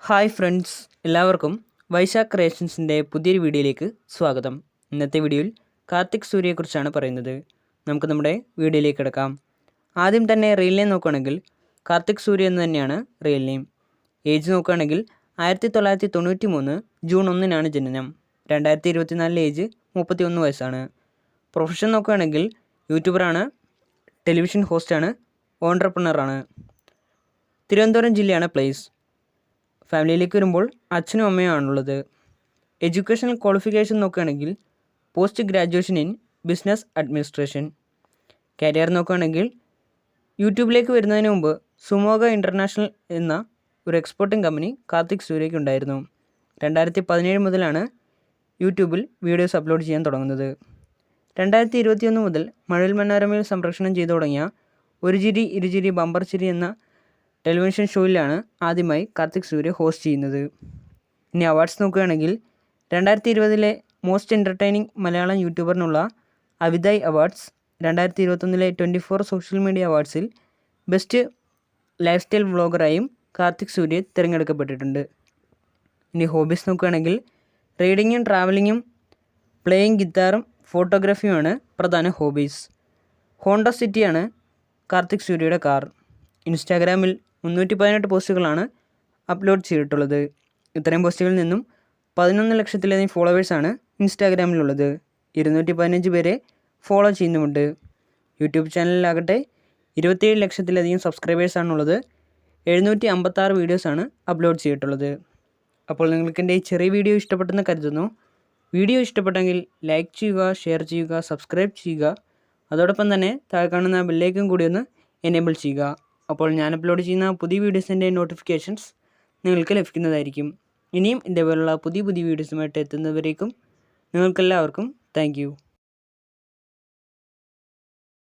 Hi friends, എല്ലാവർക്കും വൈശാഖ് ക്രിയേഷൻസിൻ്റെ പുതിയൊരു വീഡിയോയിലേക്ക് സ്വാഗതം. ഇന്നത്തെ വീഡിയോയിൽ കാർത്തിക് സൂര്യയെക്കുറിച്ചാണ് പറയുന്നത്. നമുക്ക് നമ്മുടെ വീഡിയോയിലേക്ക് കിടക്കാം. ആദ്യം തന്നെ റിയൽ നെയിം നോക്കുകയാണെങ്കിൽ കാർത്തിക് സൂര്യ എന്ന് തന്നെയാണ് റിയൽ നെയിം. ഏജ് നോക്കുകയാണെങ്കിൽ 1993 ജൂൺ 1 ജനനം. 2024 ഏജ് 31 വയസ്സാണ്. പ്രൊഫഷൻ നോക്കുകയാണെങ്കിൽ യൂട്യൂബറാണ്, ടെലിവിഷൻ ഹോസ്റ്റാണ്, ഓൺട്രപ്രണറാണ്. തിരുവനന്തപുരം ജില്ലയാണ് പ്ലേസ്. ഫാമിലിയിലേക്ക് വരുമ്പോൾ അച്ഛനും അമ്മയും ആണുള്ളത്. എഡ്യൂക്കേഷണൽ ക്വാളിഫിക്കേഷൻ നോക്കുകയാണെങ്കിൽ post graduation in business administration. Career നോക്കുകയാണെങ്കിൽ യൂട്യൂബിലേക്ക് വരുന്നതിന് മുമ്പ് സുമോഗ ഇൻ്റർനാഷണൽ എന്ന ഒരു എക്സ്പോർട്ടിംഗ് കമ്പനി കാർത്തിക് സൂര്യയ്ക്ക് ഉണ്ടായിരുന്നു. 2017 മുതലാണ് യൂട്യൂബിൽ വീഡിയോസ് അപ്ലോഡ് ചെയ്യാൻ തുടങ്ങുന്നത്. 2021 മുതൽ മഴവിൽ മനോരമയിൽ സംപ്രേഷണം ചെയ്തു തുടങ്ങിയ ഒരു ചിരി ഇരുചിരി ബമ്പർ ചിരി എന്ന ടെലിവിഷൻ ഷോയിലാണ് ആദ്യമായി കാർത്തിക് സൂര്യ ഹോസ്റ്റ് ചെയ്യുന്നത്. ഇനി അവാർഡ്സ് നോക്കുകയാണെങ്കിൽ 2020 മോസ്റ്റ് എൻ്റർടൈനിങ് മലയാളം യൂട്യൂബറിനുള്ള അവിതായ് അവാർഡ്സ്, 2021 24 സോഷ്യൽ മീഡിയ അവാർഡ്സിൽ ബെസ്റ്റ് ലൈഫ് സ്റ്റൈൽ വ്ളോഗറായും കാർത്തിക് സൂര്യ തിരഞ്ഞെടുക്കപ്പെട്ടിട്ടുണ്ട്. ഇനി ഹോബീസ് നോക്കുകയാണെങ്കിൽ റീഡിങ്ങും ട്രാവലിങ്ങും പ്ലേയിങ് ഗിത്താറും ഫോട്ടോഗ്രാഫിയുമാണ് പ്രധാന ഹോബീസ്. ഹോണ്ട സിറ്റിയാണ് കാർത്തിക് സൂര്യയുടെ കാർ. ഇൻസ്റ്റാഗ്രാമിൽ 318 പോസ്റ്റുകളാണ് അപ്ലോഡ് ചെയ്തിട്ടുള്ളത്. ഇത്രയും പോസ്റ്റുകളിൽ നിന്നും 11 ലക്ഷത്തിലധികം ഫോളോവേഴ്സാണ് ഇൻസ്റ്റാഗ്രാമിലുള്ളത്. 215 പേരെ ഫോളോ ചെയ്യുന്നുമുണ്ട്. യൂട്യൂബ് ചാനലിലാകട്ടെ 27 ലക്ഷത്തിലധികം സബ്സ്ക്രൈബേഴ്സാണുള്ളത്. 756 വീഡിയോസാണ് അപ്ലോഡ് ചെയ്തിട്ടുള്ളത്. അപ്പോൾ നിങ്ങൾക്ക് എൻ്റെ ഈ ചെറിയ വീഡിയോ ഇഷ്ടപ്പെട്ടെന്ന് കരുതുന്നു. വീഡിയോ ഇഷ്ടപ്പെട്ടെങ്കിൽ ലൈക്ക് ചെയ്യുക, ഷെയർ ചെയ്യുക, സബ്സ്ക്രൈബ് ചെയ്യുക. അതോടൊപ്പം തന്നെ താഴെ കാണുന്ന ബെല്ലൈക്കൺ കൂടി ഒന്ന് എനേബിൾ ചെയ്യുക. അപ്പോൾ ഞാൻ അപ്ലോഡ് ചെയ്യുന്ന പുതിയ വീഡിയോസിൻ്റെ നോട്ടിഫിക്കേഷൻസ് നിങ്ങൾക്ക് ലഭിക്കുന്നതായിരിക്കും. ഇനിയും ഇതേപോലുള്ള പുതിയ വീഡിയോസുമായിട്ട് എത്തുന്നവരേക്കും നിങ്ങൾക്കെല്ലാവർക്കും താങ്ക് യു.